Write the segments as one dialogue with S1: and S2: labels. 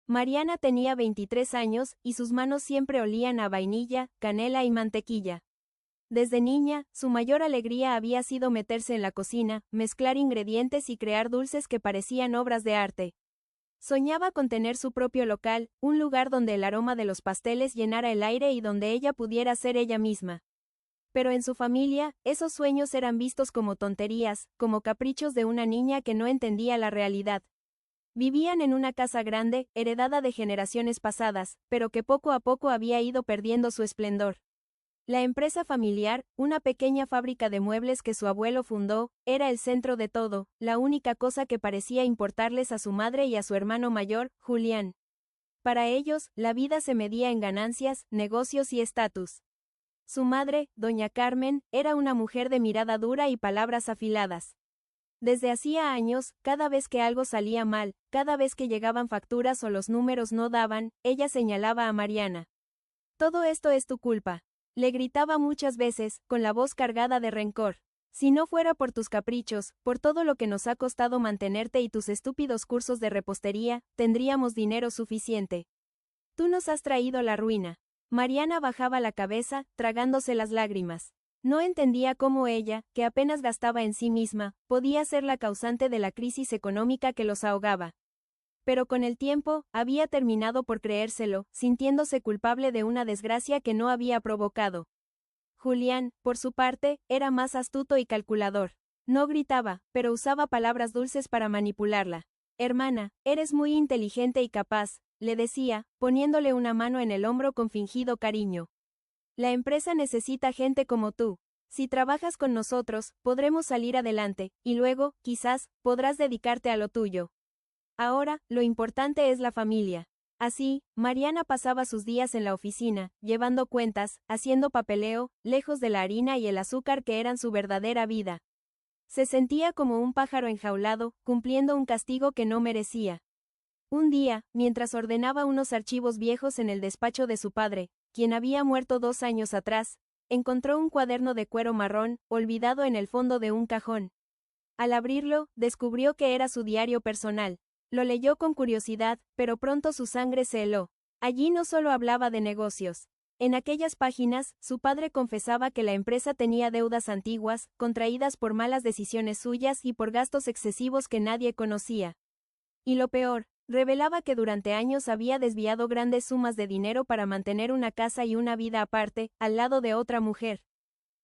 S1: Mariana tenía 23 años y sus manos siempre olían a vainilla, canela y mantequilla. Desde niña, su mayor alegría había sido meterse en la cocina, mezclar ingredientes y crear dulces que parecían obras de arte. Soñaba con tener su propio local, un lugar donde el aroma de los pasteles llenara el aire y donde ella pudiera ser ella misma. Pero en su familia, esos sueños eran vistos como tonterías, como caprichos de una niña que no entendía la realidad. Vivían en una casa grande, heredada de generaciones pasadas, pero que poco a poco había ido perdiendo su esplendor. La empresa familiar, una pequeña fábrica de muebles que su abuelo fundó, era el centro de todo, la única cosa que parecía importarles a su madre y a su hermano mayor, Julián. Para ellos, la vida se medía en ganancias, negocios y estatus. Su madre, doña Carmen, era una mujer de mirada dura y palabras afiladas. Desde hacía años, cada vez que algo salía mal, cada vez que llegaban facturas o los números no daban, ella señalaba a Mariana. «Todo esto es tu culpa», le gritaba muchas veces, con la voz cargada de rencor. «Si no fuera por tus caprichos, por todo lo que nos ha costado mantenerte y tus estúpidos cursos de repostería, tendríamos dinero suficiente. Tú nos has traído la ruina». Mariana bajaba la cabeza, tragándose las lágrimas. No entendía cómo ella, que apenas gastaba en sí misma, podía ser la causante de la crisis económica que los ahogaba. Pero con el tiempo, había terminado por creérselo, sintiéndose culpable de una desgracia que no había provocado. Julián, por su parte, era más astuto y calculador. No gritaba, pero usaba palabras dulces para manipularla. «Hermana, eres muy inteligente y capaz», le decía, poniéndole una mano en el hombro con fingido cariño. «La empresa necesita gente como tú. Si trabajas con nosotros, podremos salir adelante, y luego, quizás, podrás dedicarte a lo tuyo. Ahora, lo importante es la familia». Así, Mariana pasaba sus días en la oficina, llevando cuentas, haciendo papeleo, lejos de la harina y el azúcar que eran su verdadera vida. Se sentía como un pájaro enjaulado, cumpliendo un castigo que no merecía. Un día, mientras ordenaba unos archivos viejos en el despacho de su padre, quien había muerto 2 años atrás, encontró un cuaderno de cuero marrón, olvidado en el fondo de un cajón. Al abrirlo, descubrió que era su diario personal. Lo leyó con curiosidad, pero pronto su sangre se heló. Allí no solo hablaba de negocios. En aquellas páginas, su padre confesaba que la empresa tenía deudas antiguas, contraídas por malas decisiones suyas y por gastos excesivos que nadie conocía. Y lo peor, revelaba que durante años había desviado grandes sumas de dinero para mantener una casa y una vida aparte, al lado de otra mujer.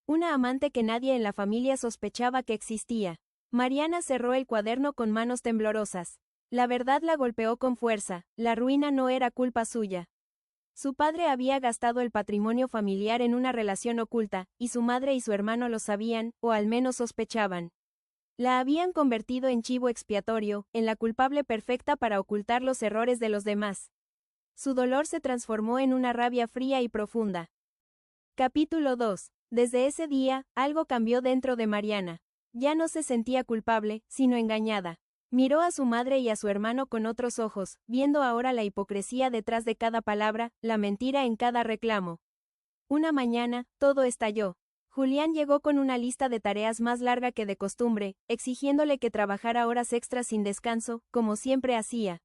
S1: Una amante que nadie en la familia sospechaba que existía. Mariana cerró el cuaderno con manos temblorosas. La verdad la golpeó con fuerza, la ruina no era culpa suya. Su padre había gastado el patrimonio familiar en una relación oculta, y su madre y su hermano lo sabían, o al menos sospechaban. La habían convertido en chivo expiatorio, en la culpable perfecta para ocultar los errores de los demás. Su dolor se transformó en una rabia fría y profunda. Capítulo 2. Desde ese día, algo cambió dentro de Mariana. Ya no se sentía culpable, sino engañada. Miró a su madre y a su hermano con otros ojos, viendo ahora la hipocresía detrás de cada palabra, la mentira en cada reclamo. Una mañana, todo estalló. Julián llegó con una lista de tareas más larga que de costumbre, exigiéndole que trabajara horas extras sin descanso, como siempre hacía.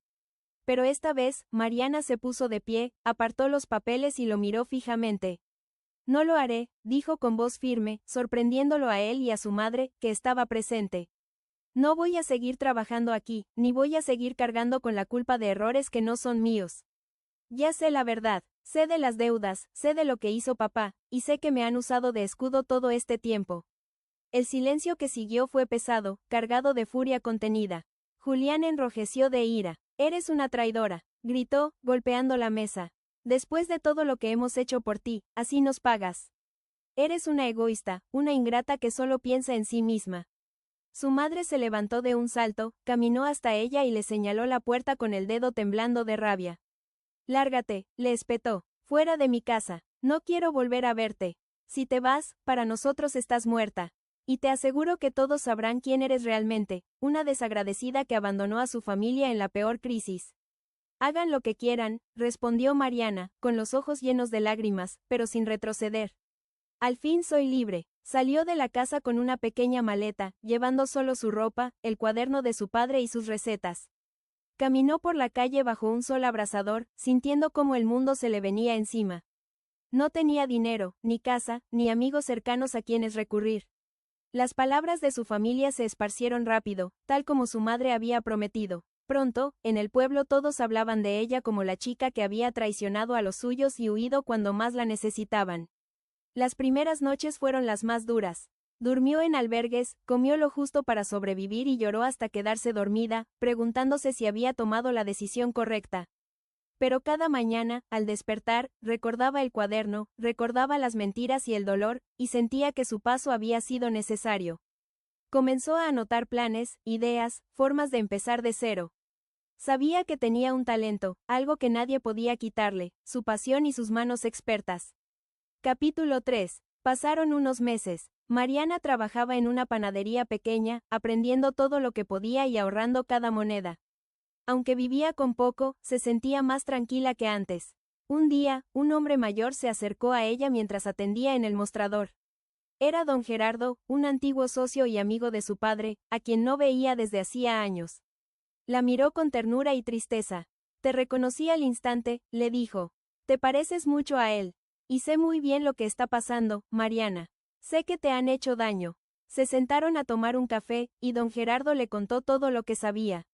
S1: Pero esta vez, Mariana se puso de pie, apartó los papeles y lo miró fijamente. «No lo haré», dijo con voz firme, sorprendiéndolo a él y a su madre, que estaba presente. «No voy a seguir trabajando aquí, ni voy a seguir cargando con la culpa de errores que no son míos. Ya sé la verdad, sé de las deudas, sé de lo que hizo papá, y sé que me han usado de escudo todo este tiempo». El silencio que siguió fue pesado, cargado de furia contenida. Julián enrojeció de ira. «Eres una traidora», gritó, golpeando la mesa. «Después de todo lo que hemos hecho por ti, así nos pagas. Eres una egoísta, una ingrata que solo piensa en sí misma». Su madre se levantó de un salto, caminó hasta ella y le señaló la puerta con el dedo temblando de rabia. «Lárgate», le espetó. «Fuera de mi casa. No quiero volver a verte. Si te vas, para nosotros estás muerta. Y te aseguro que todos sabrán quién eres realmente, una desagradecida que abandonó a su familia en la peor crisis». «Hagan lo que quieran», respondió Mariana, con los ojos llenos de lágrimas, pero sin retroceder. «Al fin soy libre». Salió de la casa con una pequeña maleta, llevando solo su ropa, el cuaderno de su padre y sus recetas. Caminó por la calle bajo un sol abrasador, sintiendo cómo el mundo se le venía encima. No tenía dinero, ni casa, ni amigos cercanos a quienes recurrir. Las palabras de su familia se esparcieron rápido, tal como su madre había prometido. Pronto, en el pueblo todos hablaban de ella como la chica que había traicionado a los suyos y huido cuando más la necesitaban. Las primeras noches fueron las más duras. Durmió en albergues, comió lo justo para sobrevivir y lloró hasta quedarse dormida, preguntándose si había tomado la decisión correcta. Pero cada mañana, al despertar, recordaba el cuaderno, recordaba las mentiras y el dolor, y sentía que su paso había sido necesario. Comenzó a anotar planes, ideas, formas de empezar de cero. Sabía que tenía un talento, algo que nadie podía quitarle, su pasión y sus manos expertas. Capítulo 3. Pasaron unos meses. Mariana trabajaba en una panadería pequeña, aprendiendo todo lo que podía y ahorrando cada moneda. Aunque vivía con poco, se sentía más tranquila que antes. Un día, un hombre mayor se acercó a ella mientras atendía en el mostrador. Era don Gerardo, un antiguo socio y amigo de su padre, a quien no veía desde hacía años. La miró con ternura y tristeza. Te reconocí al instante, le dijo. Te pareces mucho a él. Y sé muy bien lo que está pasando, Mariana. Sé que te han hecho daño. Se sentaron a tomar un café, y don Gerardo le contó todo lo que sabía.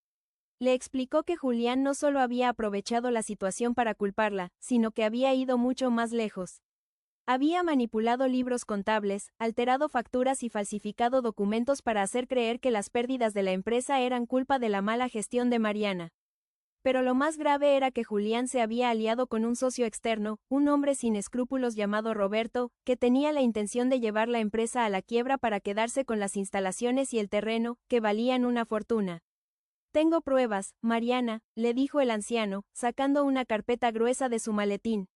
S1: Le explicó que Julián no solo había aprovechado la situación para culparla, sino que había ido mucho más lejos. Había manipulado libros contables, alterado facturas y falsificado documentos para hacer creer que las pérdidas de la empresa eran culpa de la mala gestión de Mariana. Pero lo más grave era que Julián se había aliado con un socio externo, un hombre sin escrúpulos llamado Roberto, que tenía la intención de llevar la empresa a la quiebra para quedarse con las instalaciones y el terreno, que valían una fortuna. Tengo pruebas, Mariana, le dijo el anciano, sacando una carpeta gruesa de su maletín.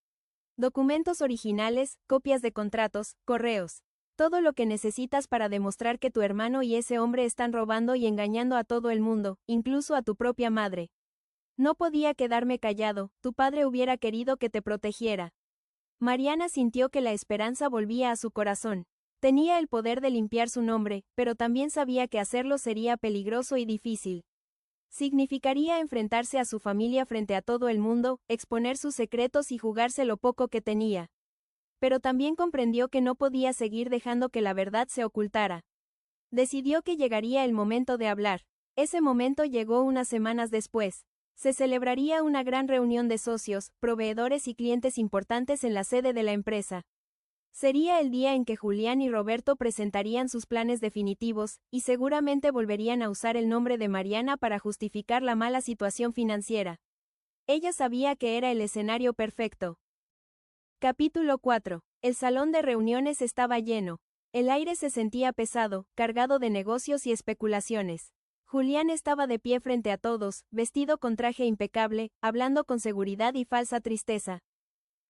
S1: Documentos originales, copias de contratos, correos. Todo lo que necesitas para demostrar que tu hermano y ese hombre están robando y engañando a todo el mundo, incluso a tu propia madre. No podía quedarme callado, tu padre hubiera querido que te protegiera. Mariana sintió que la esperanza volvía a su corazón. Tenía el poder de limpiar su nombre, pero también sabía que hacerlo sería peligroso y difícil. Significaría enfrentarse a su familia frente a todo el mundo, exponer sus secretos y jugarse lo poco que tenía. Pero también comprendió que no podía seguir dejando que la verdad se ocultara. Decidió que llegaría el momento de hablar. Ese momento llegó unas semanas después. Se celebraría una gran reunión de socios, proveedores y clientes importantes en la sede de la empresa. Sería el día en que Julián y Roberto presentarían sus planes definitivos, y seguramente volverían a usar el nombre de Mariana para justificar la mala situación financiera. Ella sabía que era el escenario perfecto. Capítulo 4. El salón de reuniones estaba lleno. El aire se sentía pesado, cargado de negocios y especulaciones. Julián estaba de pie frente a todos, vestido con traje impecable, hablando con seguridad y falsa tristeza.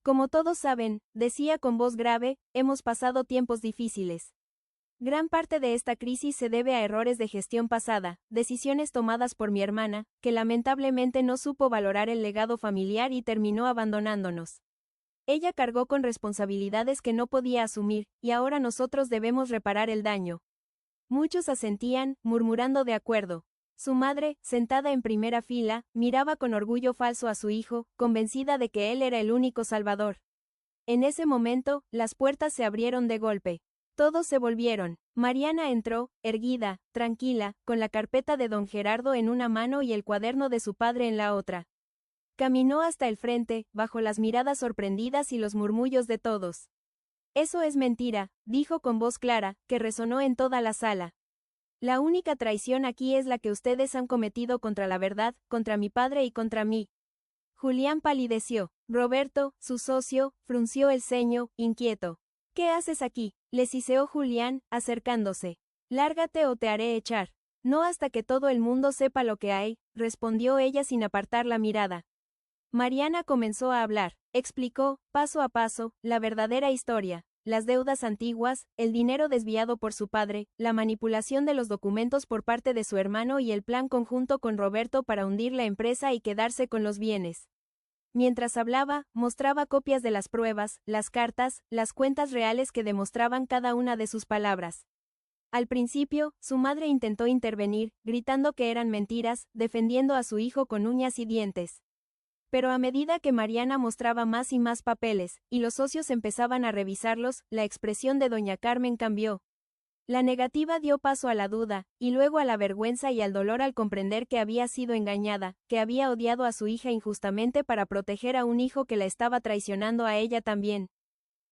S1: Como todos saben, decía con voz grave, hemos pasado tiempos difíciles. Gran parte de esta crisis se debe a errores de gestión pasada, decisiones tomadas por mi hermana, que lamentablemente no supo valorar el legado familiar y terminó abandonándonos. Ella cargó con responsabilidades que no podía asumir, y ahora nosotros debemos reparar el daño. Muchos asentían, murmurando de acuerdo. Su madre, sentada en primera fila, miraba con orgullo falso a su hijo, convencida de que él era el único salvador. En ese momento, las puertas se abrieron de golpe. Todos se volvieron. Mariana entró, erguida, tranquila, con la carpeta de don Gerardo en una mano y el cuaderno de su padre en la otra. Caminó hasta el frente, bajo las miradas sorprendidas y los murmullos de todos. Eso es mentira, dijo con voz clara, que resonó en toda la sala. La única traición aquí es la que ustedes han cometido contra la verdad, contra mi padre y contra mí. Julián palideció. Roberto, su socio, frunció el ceño, inquieto. ¿Qué haces aquí?, le siseó Julián, acercándose. Lárgate o te haré echar. No hasta que todo el mundo sepa lo que hay, respondió ella sin apartar la mirada. Mariana comenzó a hablar, explicó, paso a paso, la verdadera historia. Las deudas antiguas, el dinero desviado por su padre, la manipulación de los documentos por parte de su hermano y el plan conjunto con Roberto para hundir la empresa y quedarse con los bienes. Mientras hablaba, mostraba copias de las pruebas, las cartas, las cuentas reales que demostraban cada una de sus palabras. Al principio, su madre intentó intervenir, gritando que eran mentiras, defendiendo a su hijo con uñas y dientes. Pero a medida que Mariana mostraba más y más papeles, y los socios empezaban a revisarlos, la expresión de doña Carmen cambió. La negativa dio paso a la duda, y luego a la vergüenza y al dolor al comprender que había sido engañada, que había odiado a su hija injustamente para proteger a un hijo que la estaba traicionando a ella también.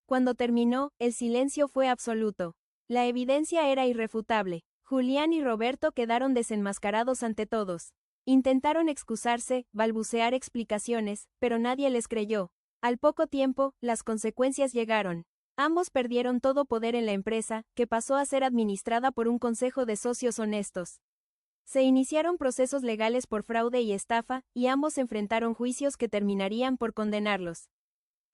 S1: Cuando terminó, el silencio fue absoluto. La evidencia era irrefutable. Julián y Roberto quedaron desenmascarados ante todos. Intentaron excusarse, balbucear explicaciones, pero nadie les creyó. Al poco tiempo, las consecuencias llegaron. Ambos perdieron todo poder en la empresa, que pasó a ser administrada por un consejo de socios honestos. Se iniciaron procesos legales por fraude y estafa, y ambos enfrentaron juicios que terminarían por condenarlos.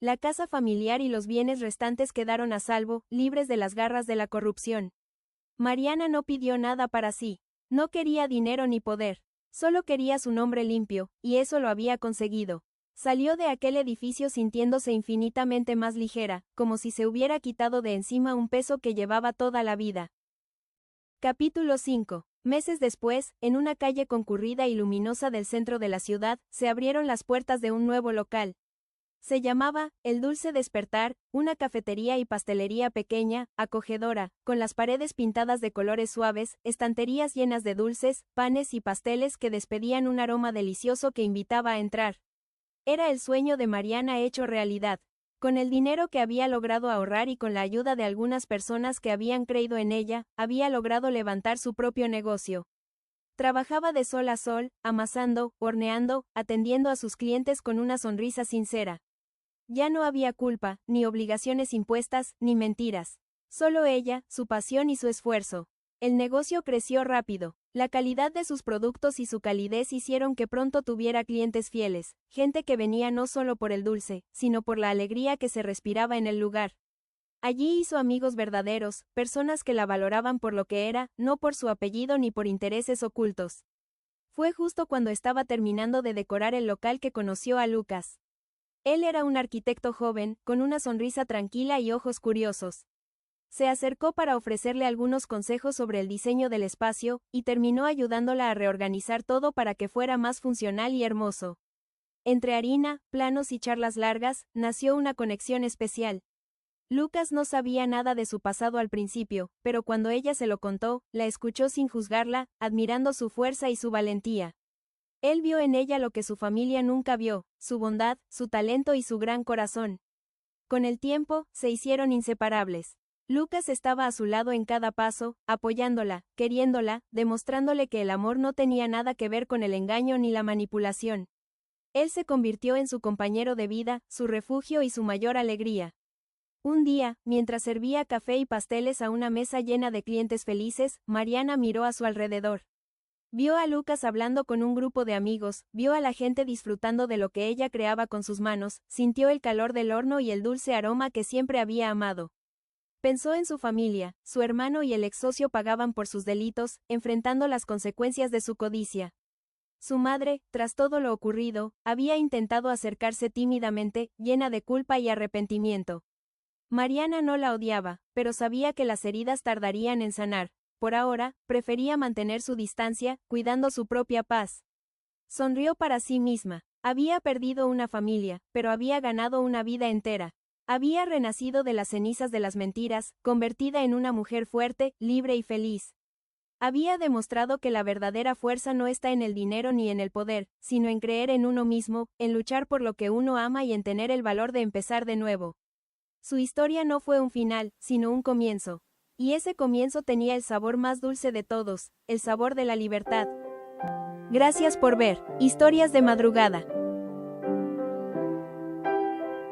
S1: La casa familiar y los bienes restantes quedaron a salvo, libres de las garras de la corrupción. Mariana no pidió nada para sí. No quería dinero ni poder. Solo quería su nombre limpio, y eso lo había conseguido. Salió de aquel edificio sintiéndose infinitamente más ligera, como si se hubiera quitado de encima un peso que llevaba toda la vida. Capítulo 5. Meses después, en una calle concurrida y luminosa del centro de la ciudad, se abrieron las puertas de un nuevo local. Se llamaba El Dulce Despertar, una cafetería y pastelería pequeña, acogedora, con las paredes pintadas de colores suaves, estanterías llenas de dulces, panes y pasteles que despedían un aroma delicioso que invitaba a entrar. Era el sueño de Mariana hecho realidad. Con el dinero que había logrado ahorrar y con la ayuda de algunas personas que habían creído en ella, había logrado levantar su propio negocio. Trabajaba de sol a sol, amasando, horneando, atendiendo a sus clientes con una sonrisa sincera. Ya no había culpa, ni obligaciones impuestas, ni mentiras. Solo ella, su pasión y su esfuerzo. El negocio creció rápido. La calidad de sus productos y su calidez hicieron que pronto tuviera clientes fieles, gente que venía no solo por el dulce, sino por la alegría que se respiraba en el lugar. Allí hizo amigos verdaderos, personas que la valoraban por lo que era, no por su apellido ni por intereses ocultos. Fue justo cuando estaba terminando de decorar el local que conoció a Lucas. Él era un arquitecto joven, con una sonrisa tranquila y ojos curiosos. Se acercó para ofrecerle algunos consejos sobre el diseño del espacio, y terminó ayudándola a reorganizar todo para que fuera más funcional y hermoso. Entre harina, planos y charlas largas, nació una conexión especial. Lucas no sabía nada de su pasado al principio, pero cuando ella se lo contó, la escuchó sin juzgarla, admirando su fuerza y su valentía. Él vio en ella lo que su familia nunca vio, su bondad, su talento y su gran corazón. Con el tiempo, se hicieron inseparables. Lucas estaba a su lado en cada paso, apoyándola, queriéndola, demostrándole que el amor no tenía nada que ver con el engaño ni la manipulación. Él se convirtió en su compañero de vida, su refugio y su mayor alegría. Un día, mientras servía café y pasteles a una mesa llena de clientes felices, Mariana miró a su alrededor. Vio a Lucas hablando con un grupo de amigos, vio a la gente disfrutando de lo que ella creaba con sus manos, sintió el calor del horno y el dulce aroma que siempre había amado. Pensó en su familia, su hermano y el ex socio pagaban por sus delitos, enfrentando las consecuencias de su codicia. Su madre, tras todo lo ocurrido, había intentado acercarse tímidamente, llena de culpa y arrepentimiento. Mariana no la odiaba, pero sabía que las heridas tardarían en sanar. Por ahora, prefería mantener su distancia, cuidando su propia paz. Sonrió para sí misma. Había perdido una familia, pero había ganado una vida entera. Había renacido de las cenizas de las mentiras, convertida en una mujer fuerte, libre y feliz. Había demostrado que la verdadera fuerza no está en el dinero ni en el poder, sino en creer en uno mismo, en luchar por lo que uno ama y en tener el valor de empezar de nuevo. Su historia no fue un final, sino un comienzo. Y ese comienzo tenía el sabor más dulce de todos, el sabor de la libertad. Gracias por ver Historias de Madrugada.